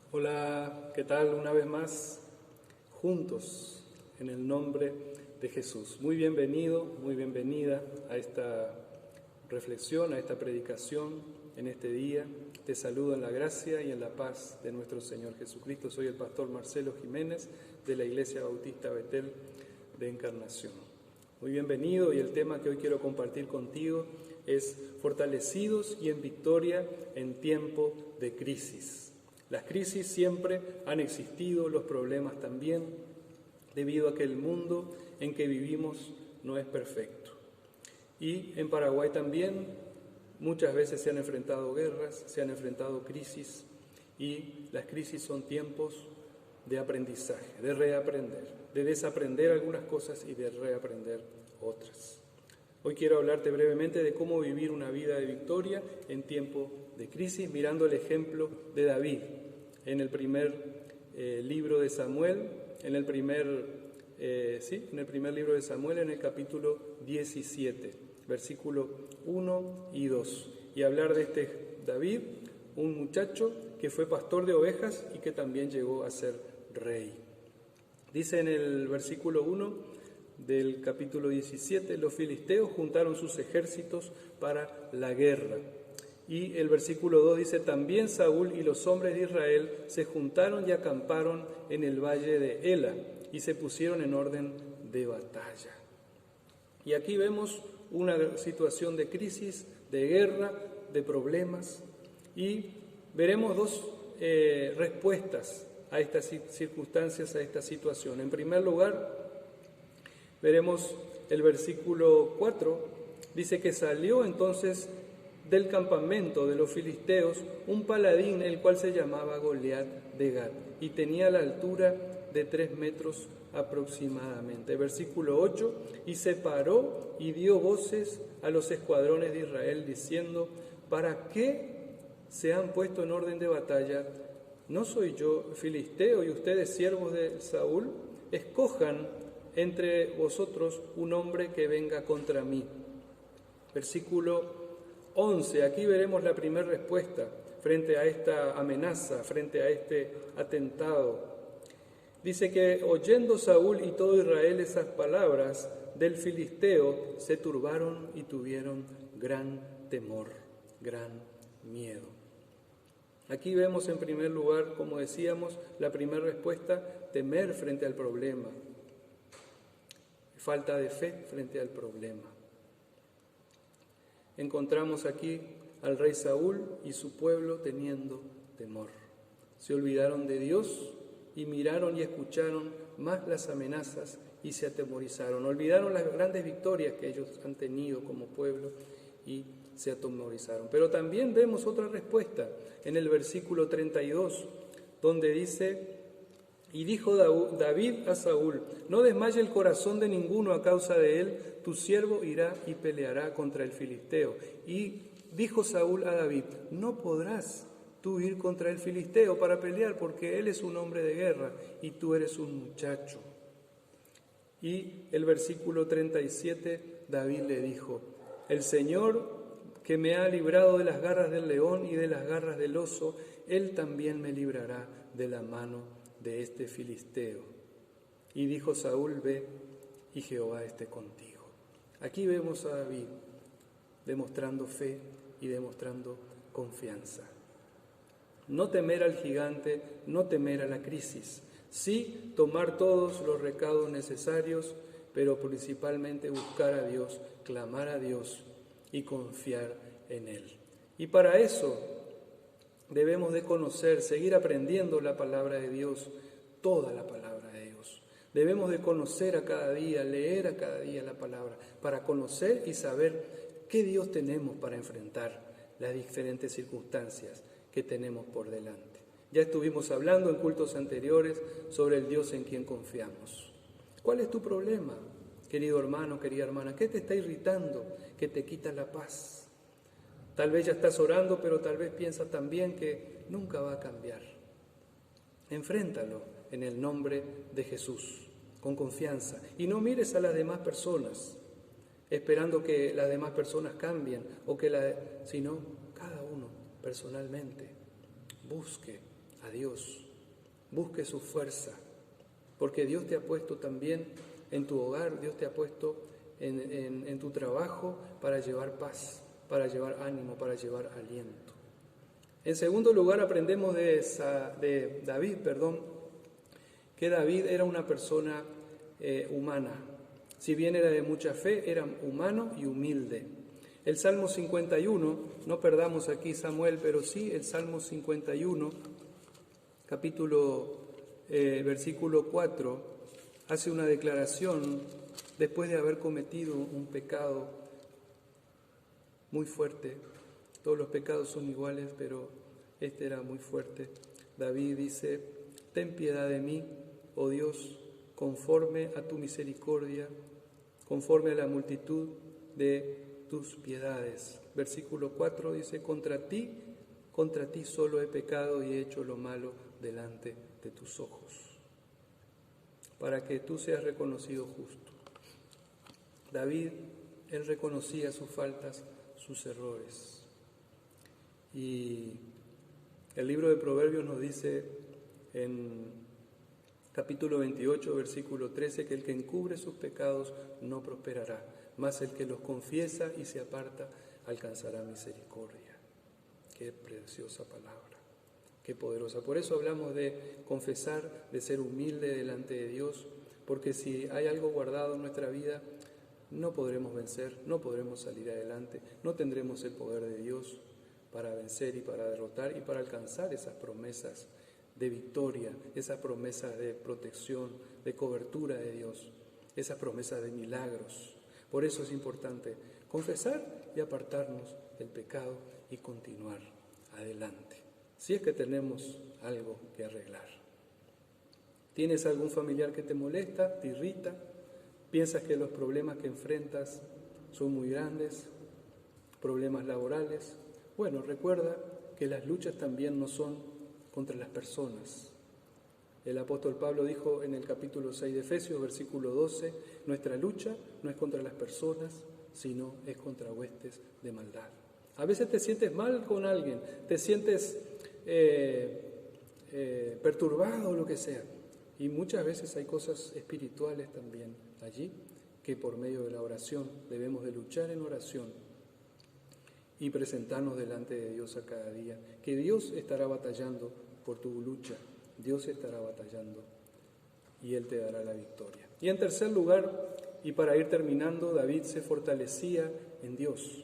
Hola, ¿qué tal? Una vez más, juntos en el nombre de Jesús. Muy bienvenido, muy bienvenida a esta reflexión, a esta predicación en este día. Te saludo en la gracia y en la paz de nuestro Señor Jesucristo. Soy el pastor Marcelo Jiménez de la Iglesia Bautista Betel de Encarnación. Muy bienvenido, y el tema que hoy quiero compartir contigo es fortalecidos y en victoria en tiempo de crisis. Las crisis siempre han existido, los problemas también, debido a que el mundo en que vivimos no es perfecto. Y en Paraguay también muchas veces se han enfrentado guerras, se han enfrentado crisis, y las crisis son tiempos de aprendizaje, de reaprender, de desaprender algunas cosas y de reaprender otras. Hoy quiero hablarte brevemente de cómo vivir una vida de victoria en tiempo de crisis, mirando el ejemplo de David en el primer libro de Samuel, en el primer libro de Samuel, en el capítulo 17, versículo 1 y 2. Y hablar de este David, un muchacho que fue pastor de ovejas y que también llegó a ser rey. Dice en el versículo 1 del capítulo 17, los filisteos juntaron sus ejércitos para la guerra. Y el versículo 2 dice, también Saúl y los hombres de Israel se juntaron y acamparon en el valle de Ela y se pusieron en orden de batalla. Y aquí vemos una situación de crisis, de guerra, de problemas, y veremos dos respuestas a estas circunstancias, a esta situación. En primer lugar, veremos el versículo 4, dice que salió entonces del campamento de los filisteos un paladín, el cual se llamaba Goliat de Gat, y tenía la altura de 3 metros aproximadamente. Versículo 8, y se paró y dio voces a los escuadrones de Israel, diciendo, ¿para qué se han puesto en orden de batalla? ¿No soy yo filisteo y ustedes siervos de Saúl? Escojan entre vosotros un hombre que venga contra mí. Versículo 11, aquí veremos la primera respuesta frente a esta amenaza, frente a este atentado. Dice que oyendo Saúl y todo Israel esas palabras del filisteo, se turbaron y tuvieron gran temor, gran miedo. Aquí vemos en primer lugar, como decíamos, la primera respuesta, temer frente al problema. Falta de fe frente al problema. Encontramos aquí al rey Saúl y su pueblo teniendo temor. Se olvidaron de Dios y miraron y escucharon más las amenazas y se atemorizaron. Olvidaron las grandes victorias que ellos han tenido como pueblo y se atemorizaron. Pero también vemos otra respuesta en el versículo 32, donde dice, y dijo David a Saúl, no desmaye el corazón de ninguno a causa de él, tu siervo irá y peleará contra el filisteo. Y dijo Saúl a David, no podrás tú ir contra el filisteo para pelear, porque él es un hombre de guerra y tú eres un muchacho. Y el versículo 37, David le dijo, el Señor que me ha librado de las garras del león y de las garras del oso, él también me librará de la mano de este filisteo. Y dijo Saúl, ve y Jehová esté contigo. Aquí vemos a David demostrando fe y demostrando confianza. No temer al gigante, no temer a la crisis. Sí tomar todos los recaudos necesarios, pero principalmente buscar a Dios, clamar a Dios y confiar en Él. Y para eso debemos de conocer, seguir aprendiendo la palabra de Dios, toda la palabra de Dios. Debemos de conocer a cada día, leer a cada día la palabra, para conocer y saber qué Dios tenemos para enfrentar las diferentes circunstancias que tenemos por delante. Ya estuvimos hablando en cultos anteriores sobre el Dios en quien confiamos. ¿Cuál es tu problema, querido hermano, querida hermana? ¿Qué te está irritando? ¿Qué te quita la paz? Tal vez ya estás orando, pero tal vez piensas también que nunca va a cambiar. Enfréntalo en el nombre de Jesús, con confianza. Y no mires a las demás personas, esperando que las demás personas cambien, sino cada uno personalmente. Busque a Dios, busque su fuerza, porque Dios te ha puesto también en tu hogar, Dios te ha puesto en tu trabajo para llevar paz, para llevar ánimo, para llevar aliento. En segundo lugar, aprendemos de David, que David era una persona humana. Si bien era de mucha fe, era humano y humilde. El Salmo 51, no perdamos aquí Samuel, pero sí el Salmo 51, versículo 4, hace una declaración después de haber cometido un pecado muy fuerte. Todos los pecados son iguales, pero este era muy fuerte. David dice: ten piedad de mí, oh Dios, conforme a tu misericordia, conforme a la multitud de tus piedades. Versículo 4 dice: contra ti solo he pecado y he hecho lo malo delante de tus ojos, para que tú seas reconocido justo. David, él reconocía sus faltas, sus errores. Y el libro de Proverbios nos dice en capítulo 28, versículo 13, que el que encubre sus pecados no prosperará, mas el que los confiesa y se aparta alcanzará misericordia. Qué preciosa palabra, qué poderosa. Por eso hablamos de confesar, de ser humilde delante de Dios, porque si hay algo guardado en nuestra vida, no podremos vencer, no podremos salir adelante, no tendremos el poder de Dios para vencer y para derrotar y para alcanzar esas promesas de victoria, esas promesas de protección, de cobertura de Dios, esas promesas de milagros. Por eso es importante confesar y apartarnos del pecado y continuar adelante, si es que tenemos algo que arreglar. ¿Tienes algún familiar que te molesta, te irrita? ¿Piensas que los problemas que enfrentas son muy grandes? ¿Problemas laborales? Bueno, recuerda que las luchas también no son contra las personas. El apóstol Pablo dijo en el capítulo 6 de Efesios, versículo 12, nuestra lucha no es contra las personas, sino es contra huestes de maldad. A veces te sientes mal con alguien, te sientes perturbado o lo que sea. Y muchas veces hay cosas espirituales también allí, que por medio de la oración debemos de luchar en oración y presentarnos delante de Dios a cada día, que Dios estará batallando por tu lucha, Dios estará batallando y Él te dará la victoria. Y en tercer lugar, y para ir terminando, David se fortalecía en Dios.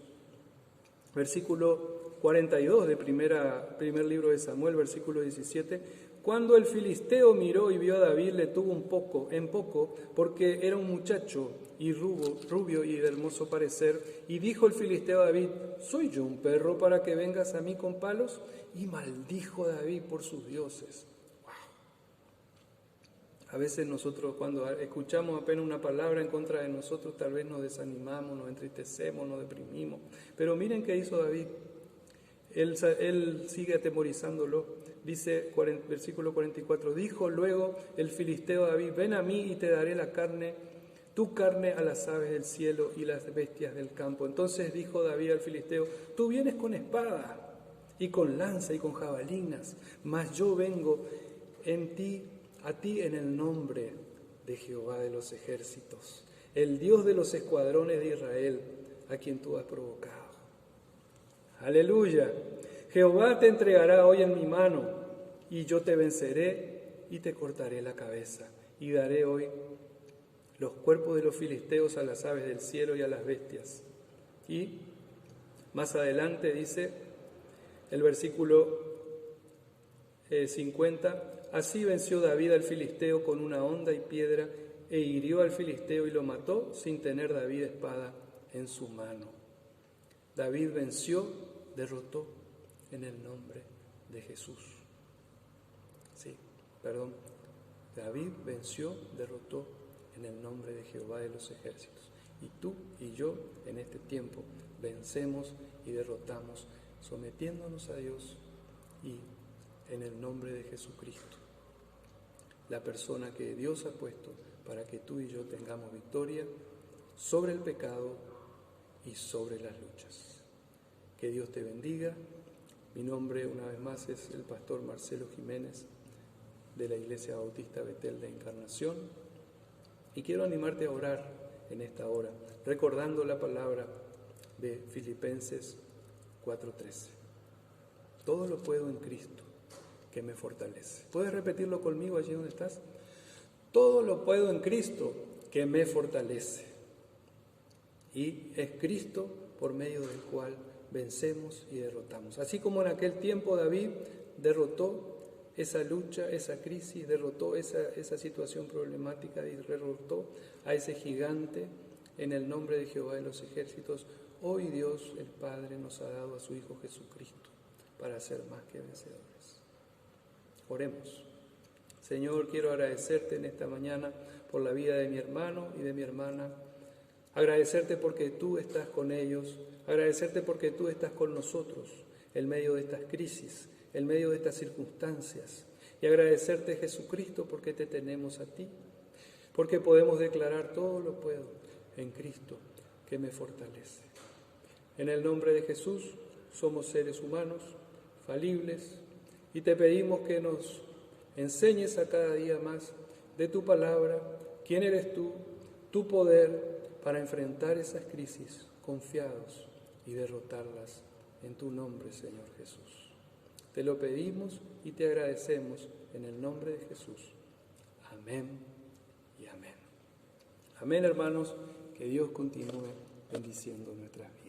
Versículo 42 de primer libro de Samuel, versículo 17, cuando el filisteo miró y vio a David, le tuvo en poco, porque era un muchacho y rubio y de hermoso parecer, y dijo el filisteo a David: ¿soy yo un perro para que vengas a mí con palos? Y maldijo David por sus dioses. ¡Wow! A veces nosotros, cuando escuchamos apenas una palabra en contra de nosotros, tal vez nos desanimamos, nos entristecemos, nos deprimimos. Pero miren qué hizo David. Él sigue atemorizándolo. Dice, versículo 44, dijo luego el filisteo a David: ven a mí y te daré tu carne a las aves del cielo y las bestias del campo. Entonces dijo David al filisteo: tú vienes con espada y con lanza y con jabalinas, mas yo vengo a ti en el nombre de Jehová de los ejércitos, el Dios de los escuadrones de Israel, a quien tú has provocado. Aleluya. Jehová te entregará hoy en mi mano, y yo te venceré y te cortaré la cabeza, y daré hoy los cuerpos de los filisteos a las aves del cielo y a las bestias. Y más adelante dice el versículo 50, así venció David al filisteo con una honda y piedra, e hirió al filisteo y lo mató sin tener David espada en su mano. David venció, derrotó en el nombre de Jesús. David venció, derrotó en el nombre de Jehová de los ejércitos. Y tú y yo en este tiempo vencemos y derrotamos sometiéndonos a Dios y en el nombre de Jesucristo, la persona que Dios ha puesto para que tú y yo tengamos victoria sobre el pecado y sobre las luchas. Que Dios te bendiga Mi nombre, una vez más, es el pastor Marcelo Jiménez de la Iglesia Bautista Betel de Encarnación. Y quiero animarte a orar en esta hora, recordando la palabra de Filipenses 4:13. Todo lo puedo en Cristo, que me fortalece. ¿Puedes repetirlo conmigo allí donde estás? Todo lo puedo en Cristo, que me fortalece. Y es Cristo por medio del cual vencemos y derrotamos. Así como en aquel tiempo David derrotó esa lucha, esa crisis, derrotó esa situación problemática y derrotó a ese gigante en el nombre de Jehová de los ejércitos. Hoy Dios el Padre nos ha dado a su Hijo Jesucristo para ser más que vencedores. Oremos. Señor, quiero agradecerte en esta mañana por la vida de mi hermano y de mi hermana. Agradecerte porque tú estás con ellos, agradecerte porque tú estás con nosotros en medio de estas crisis, en medio de estas circunstancias. Y agradecerte, Jesucristo, porque te tenemos a ti, porque podemos declarar todo lo puedo en Cristo que me fortalece. En el nombre de Jesús somos seres humanos, falibles, y te pedimos que nos enseñes a cada día más de tu palabra, quién eres tú, tu poder, para enfrentar esas crisis confiados y derrotarlas en tu nombre, Señor Jesús. Te lo pedimos y te agradecemos en el nombre de Jesús. Amén y amén. Amén, hermanos, que Dios continúe bendiciendo nuestras vidas.